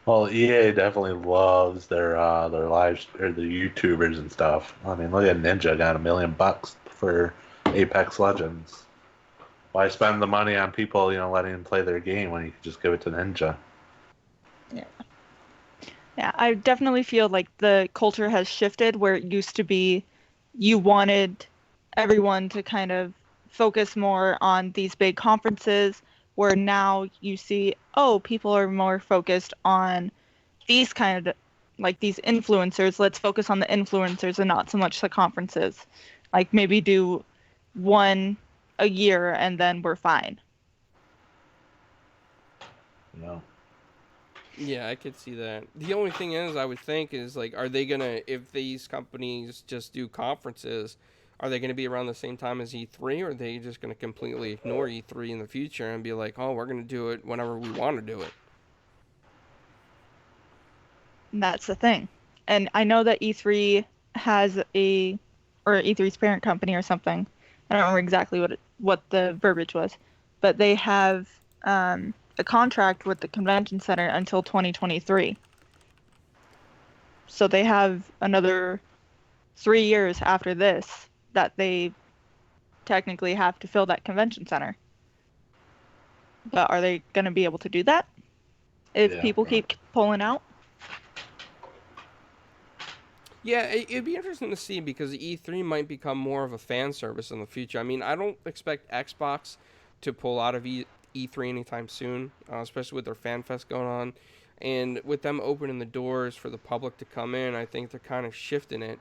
Speaker 2: Well, EA definitely loves their live or the YouTubers and stuff. I mean, look at Ninja got $1 million for Apex Legends. Why spend the money on people, letting them play their game when you can just give it to Ninja?
Speaker 3: Yeah. Yeah, I definitely feel like the culture has shifted where it used to be you wanted everyone to kind of focus more on these big conferences, where now you see, people are more focused on these kind of, like, these influencers. Let's focus on the influencers and not so much the conferences. Like, maybe do one a year and then we're fine.
Speaker 2: No.
Speaker 1: Yeah, I could see that. The only thing is, I would think, is like, are they gonna, if these companies just do conferences, are they gonna be around the same time as E3, or are they just gonna completely ignore E3 in the future and be like, oh, we're gonna do it whenever we want to do it?
Speaker 3: That's the thing. And I know that E3 has or E3's parent company or something. I don't remember exactly what the verbiage was, but they have a contract with the convention center until 2023. So they have another 3 years after this that they technically have to fill that convention center. But are they going to be able to do that if people keep pulling out?
Speaker 1: Yeah, it'd be interesting to see, because E3 might become more of a fan service in the future. I mean, I don't expect Xbox to pull out of E3 anytime soon, especially with their Fan Fest going on. And with them opening the doors for the public to come in, I think they're kind of shifting it,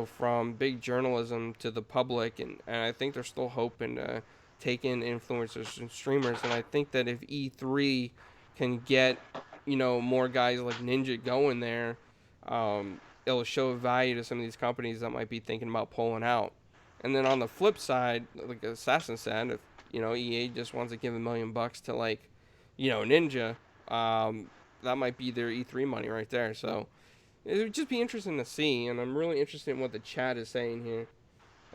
Speaker 1: from big journalism to the public. And I think they're still hoping to take in influencers and streamers. And I think that if E3 can get, more guys like Ninja going there, it'll show value to some of these companies that might be thinking about pulling out. And then on the flip side, like Assassin said, if EA just wants to give $1 million to, like, Ninja, that might be their E3 money right there. So it would just be interesting to see, and I'm really interested in what the chat is saying here.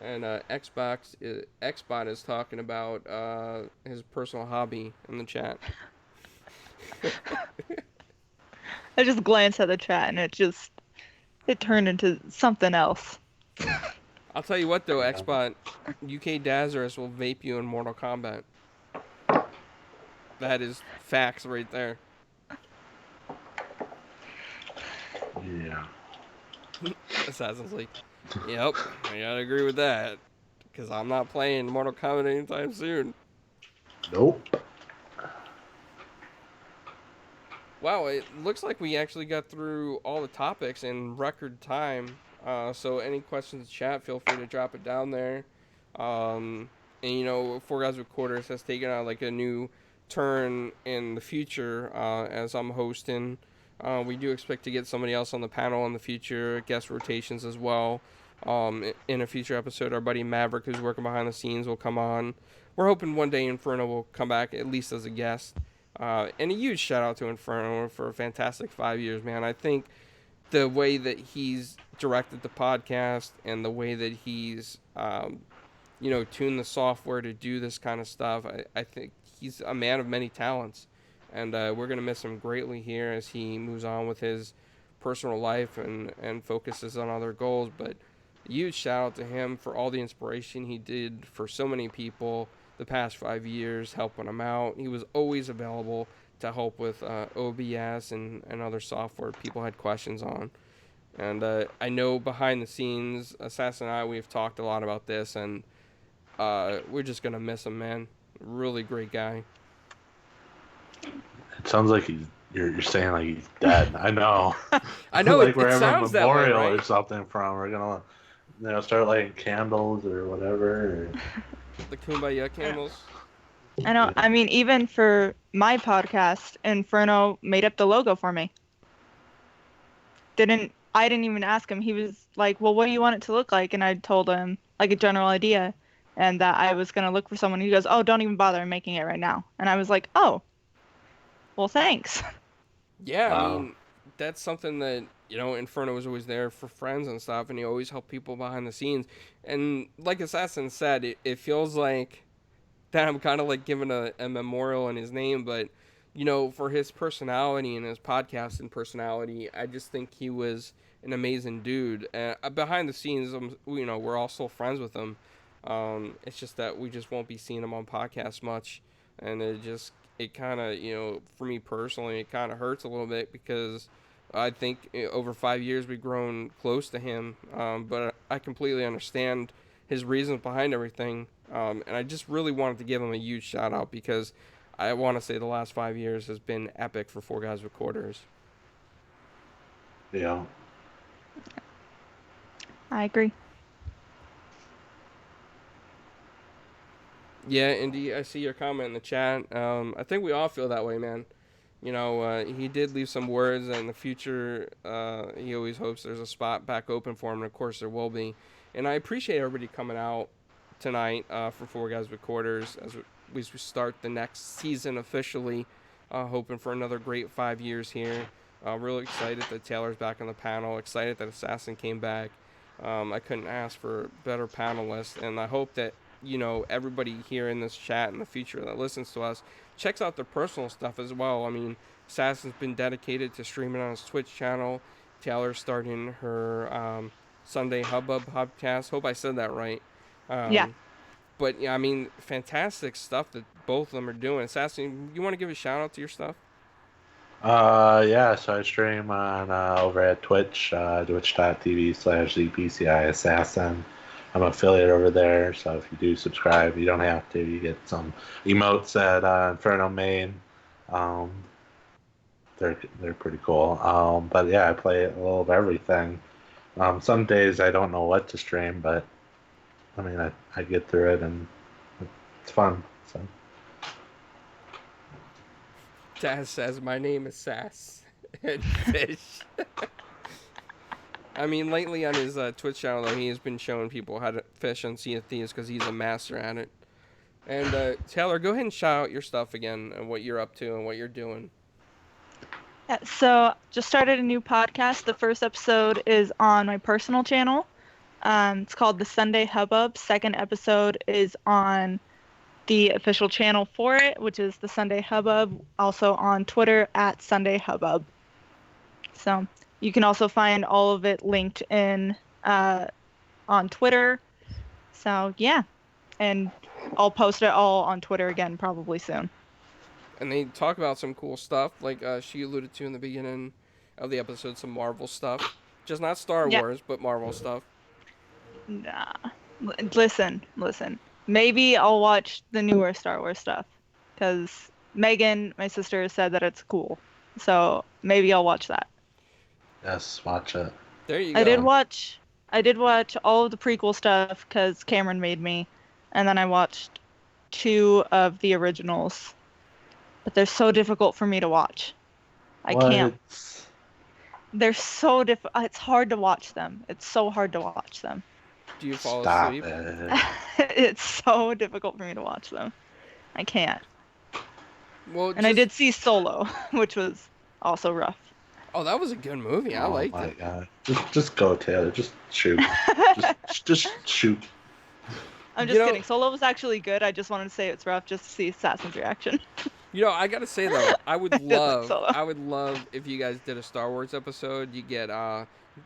Speaker 1: And Xbot is talking about his personal hobby in the chat.
Speaker 3: I just glanced at the chat and it turned into something else.
Speaker 1: I'll tell you what, though, Xbot, UK Dazarus will vape you in Mortal Kombat. That is facts right there.
Speaker 2: Yeah.
Speaker 1: Assassin's like, yep, I gotta agree with that, because I'm not playing Mortal Kombat anytime soon.
Speaker 2: Nope.
Speaker 1: Wow, it looks like we actually got through all the topics in record time. So any questions in chat, feel free to drop it down there. And 4GwQPodcast has taken on like a new turn in the future as I'm hosting. We do expect to get somebody else on the panel in the future, guest rotations as well. In a future episode, our buddy Maverick, who's working behind the scenes, will come on. We're hoping one day Inferno will come back, at least as a guest. And a huge shout out to Inferno for a fantastic 5 years, man. I think the way that he's directed the podcast and the way that he's, tuned the software to do this kind of stuff, I think he's a man of many talents. And we're going to miss him greatly here as he moves on with his personal life and focuses on other goals. But a huge shout out to him for all the inspiration he did for so many people the past 5 years, helping them out. He was always available to help with OBS and other software people had questions on. And I know behind the scenes, Assassin and I, we've talked a lot about this, and we're just going to miss him, man. Really great guy.
Speaker 2: It sounds like you're saying like he's dead. I know.
Speaker 1: I know.
Speaker 2: Like
Speaker 1: it
Speaker 2: we're having a
Speaker 1: sounds that way,
Speaker 2: memorial
Speaker 1: right?
Speaker 2: or something from. We're gonna, start lighting candles or whatever.
Speaker 1: The Kumbaya candles.
Speaker 3: I know. I mean, even for my podcast, Inferno made up the logo for me. I didn't even ask him. He was like, "Well, what do you want it to look like?" And I told him like a general idea, and that I was gonna look for someone. He goes, "Oh, don't even bother making it right now." And I was like, "Oh, well, thanks."
Speaker 1: Yeah, I
Speaker 2: Wow.
Speaker 1: mean, that's something that, Inferno was always there for friends and stuff, and he always helped people behind the scenes. And like Assassin said, it feels like that I'm kind of like giving a memorial in his name, but, for his personality and his podcasting personality, I just think he was an amazing dude. Behind the scenes, we're all still friends with him. It's just that we just won't be seeing him on podcasts much, and it kind of, for me personally, it kind of hurts a little bit because I think over 5 years we've grown close to him. But I completely understand his reasons behind everything. And I just really wanted to give him a huge shout out because I want to say the last 5 years has been epic for Four Guys with Quarters.
Speaker 2: Yeah.
Speaker 3: I agree.
Speaker 1: Yeah, Indy, I see your comment in the chat. I think we all feel that way, man. He did leave some words that in the future, he always hopes there's a spot back open for him, and of course there will be. And I appreciate everybody coming out tonight for Four Guys with Quarters as we start the next season officially, hoping for another great 5 years here. Really excited that Taylor's back on the panel, excited that Assassin came back. I couldn't ask for better panelists, and I hope that everybody here in this chat in the future that listens to us checks out their personal stuff as well. I mean, Assassin's been dedicated to streaming on his Twitch channel. Taylor's starting her Sunday Hubbub podcast. Hope I said that right.
Speaker 3: Yeah.
Speaker 1: But yeah, I mean, fantastic stuff that both of them are doing. Assassin, you want to give a shout out to your stuff?
Speaker 2: Yeah, so I stream on over at Twitch, twitch.tv/ZPCI Assassin. I'm an affiliate over there, so if you do subscribe, you don't have to. You get some emotes at Inferno Main. They're pretty cool. But yeah, I play a little of everything. Some days I don't know what to stream, but I mean, I get through it and it's fun. So.
Speaker 1: Taz says, "My name is Sass and Fish." I mean, lately on his Twitch channel, though, he has been showing people how to fish on Sea of Thieves because he's a master at it. And Taylor, go ahead and shout out your stuff again and what you're up to and what you're doing.
Speaker 3: Yeah, so just started a new podcast. The first episode is on my personal channel. It's called The Sunday Hubbub. Second episode is on the official channel for it, which is The Sunday Hubbub, also on Twitter at Sunday Hubbub. So you can also find all of it linked in on Twitter. So yeah, and I'll post it all on Twitter again probably soon.
Speaker 1: And they talk about some cool stuff, like she alluded to in the beginning of the episode, some Marvel stuff. Just not Star Wars, but Marvel stuff.
Speaker 3: Nah. Listen. Maybe I'll watch the newer Star Wars stuff, because Megan, my sister, said that it's cool. So maybe I'll watch that.
Speaker 2: Yes, watch it.
Speaker 1: There you go.
Speaker 3: I did watch all of the prequel stuff because Cameron made me, and then I watched 2 of the originals. But they're so difficult for me to watch. I can't. They're so difficult. It's hard to watch them. It's so hard to watch them.
Speaker 1: Do you fall
Speaker 2: Stop
Speaker 1: asleep?
Speaker 2: It.
Speaker 3: It's so difficult for me to watch them. I can't.
Speaker 1: Well,
Speaker 3: I did see Solo, which was also rough.
Speaker 1: Oh, that was a good movie. I liked it.
Speaker 2: Oh my god. Just go, Taylor. Just shoot. just shoot.
Speaker 3: I'm just kidding. Solo was actually good. I just wanted to say it's rough just to see Assassin's reaction.
Speaker 1: I gotta say though, I would love if you guys did a Star Wars episode. You get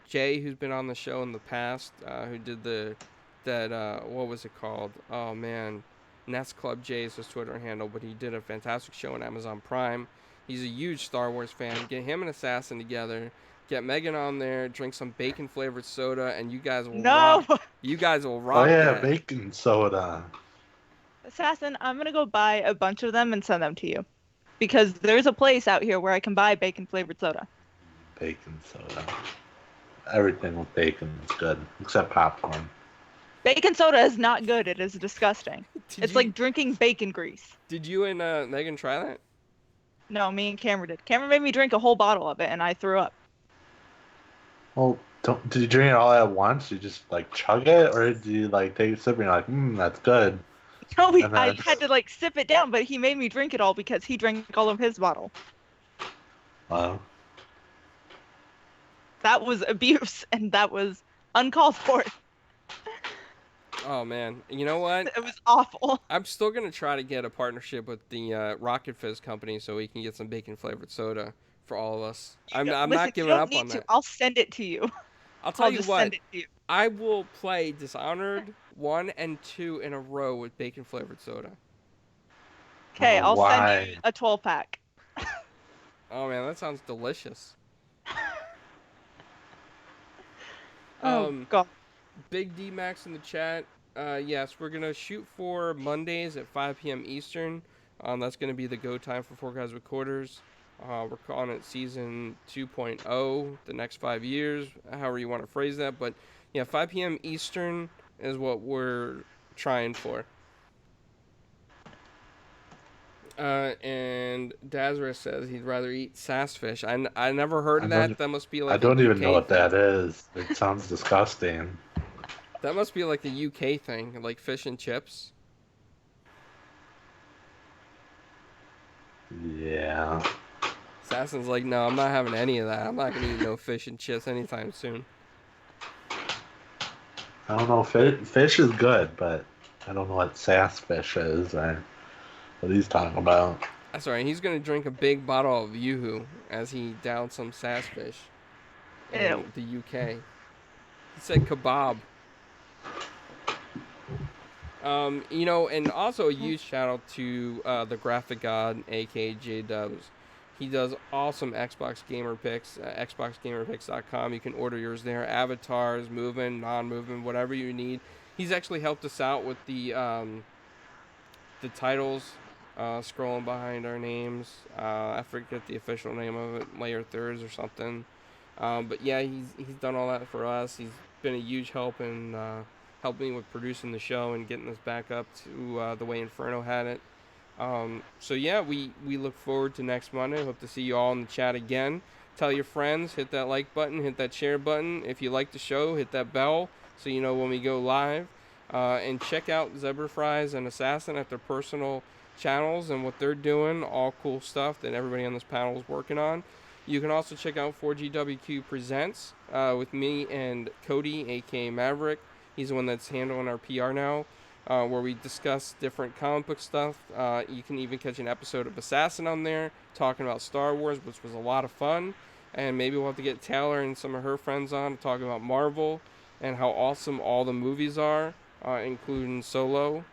Speaker 1: Jay, who's been on the show in the past, who did what was it called? Oh man, Nest Club Jay is his Twitter handle, but he did a fantastic show on Amazon Prime. He's a huge Star Wars fan. Get him and Assassin together. Get Megan on there. Drink some bacon flavored soda, and you guys will rock. You guys will rock.
Speaker 2: Oh yeah,
Speaker 1: that.
Speaker 2: bacon soda.
Speaker 3: Assassin, I'm gonna go buy a bunch of them and send them to you, because there's a place out here where I can buy bacon flavored soda.
Speaker 2: Bacon soda. Everything with bacon is good, except popcorn.
Speaker 3: Baking soda is not good. It is disgusting. It's like drinking bacon grease.
Speaker 1: Did you and Megan try that?
Speaker 3: No, me and Cameron did. Cameron made me drink a whole bottle of it, and I threw up.
Speaker 2: Well, did you drink it all at once? You just like chug it, or did you like take a sip and you're like, that's good?
Speaker 3: No,
Speaker 2: And
Speaker 3: I
Speaker 2: then-
Speaker 3: had to like sip it down, but he made me drink it all because he drank all of his bottle.
Speaker 2: Wow.
Speaker 3: That was abuse, and that was uncalled for.
Speaker 1: Oh man, you know what?
Speaker 3: It was awful.
Speaker 1: I'm still gonna try to get a partnership with the Rocket Fizz company so we can get some bacon flavored soda for all of us. I'm
Speaker 3: Listen,
Speaker 1: not
Speaker 3: you
Speaker 1: giving
Speaker 3: don't
Speaker 1: up
Speaker 3: need
Speaker 1: on
Speaker 3: to.
Speaker 1: that.
Speaker 3: I'll send it to you.
Speaker 1: I'll tell
Speaker 3: I'll
Speaker 1: you
Speaker 3: just
Speaker 1: what.
Speaker 3: send it to you.
Speaker 1: I will play Dishonored 1 and 2 in a row with bacon flavored soda.
Speaker 3: Okay, I'll send
Speaker 2: Why?
Speaker 3: you a 12-pack.
Speaker 1: Oh man, that sounds delicious.
Speaker 3: Oh god.
Speaker 1: Big D Max in the chat. Yes, we're gonna shoot for Mondays at 5 p.m. Eastern. That's gonna be the go time for 4 Guys with Quarters. We're calling it season 2.0, the next 5 years, however you want to phrase that. But yeah, 5 p.m. Eastern is what we're trying for. And Dazra says he'd rather eat sassfish. I never heard of that. That must be like
Speaker 2: I don't
Speaker 1: a
Speaker 2: even
Speaker 1: UK
Speaker 2: know what
Speaker 1: thing.
Speaker 2: that is. It sounds disgusting.
Speaker 1: That must be like a UK thing, like fish and chips.
Speaker 2: Yeah.
Speaker 1: Assassin's like, no, I'm not having any of that. I'm not gonna eat no fish and chips anytime soon.
Speaker 2: I don't know. Fish is good, but I don't know what sassfish is or what he's talking about.
Speaker 1: That's alright. He's gonna drink a big bottle of Yoo-hoo as he downs some sassfish in
Speaker 3: Ew.
Speaker 1: the UK. He said kebab. And also a huge shout out to the Graphic God, aka J Dubs. He does awesome Xbox gamer picks. XboxGamerPicks.com. You can order yours there. Avatars, moving, non-moving, whatever you need. He's actually helped us out with the titles, scrolling behind our names. I forget the official name of it, Layer Thirds or something. But yeah, he's done all that for us. He's been a huge help in helping me with producing the show and getting us back up to the way Inferno had it. So yeah, we look forward to next Monday. Hope to see you all in the chat again. Tell your friends, hit that like button, hit that share button. If you like the show, hit that bell so you know when we go live. And check out Zebra Fries and Assassin at their personal channels and what they're doing. All cool stuff that everybody on this panel is working on. You can also check out 4GwQ Presents with me and Cody, aka Maverick. He's the one that's handling our PR now, where we discuss different comic book stuff. You can even catch an episode of Assassin on there talking about Star Wars, which was a lot of fun. And maybe we'll have to get Taylor and some of her friends on to talk about Marvel and how awesome all the movies are, including Solo.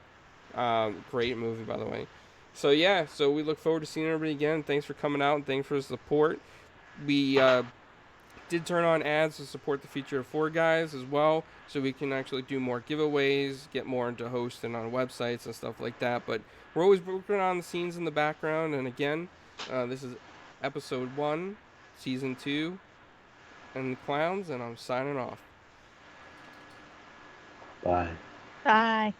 Speaker 1: Great movie, by the way. So yeah, so we look forward to seeing everybody again. Thanks for coming out and thanks for the support. We did turn on ads to support the feature of 4 Guys as well, so we can actually do more giveaways, get more into hosting on websites and stuff like that. But we're always working on the scenes in the background. And again, this is episode 1, season 2, and the clowns, and I'm signing off.
Speaker 2: Bye.
Speaker 3: Bye.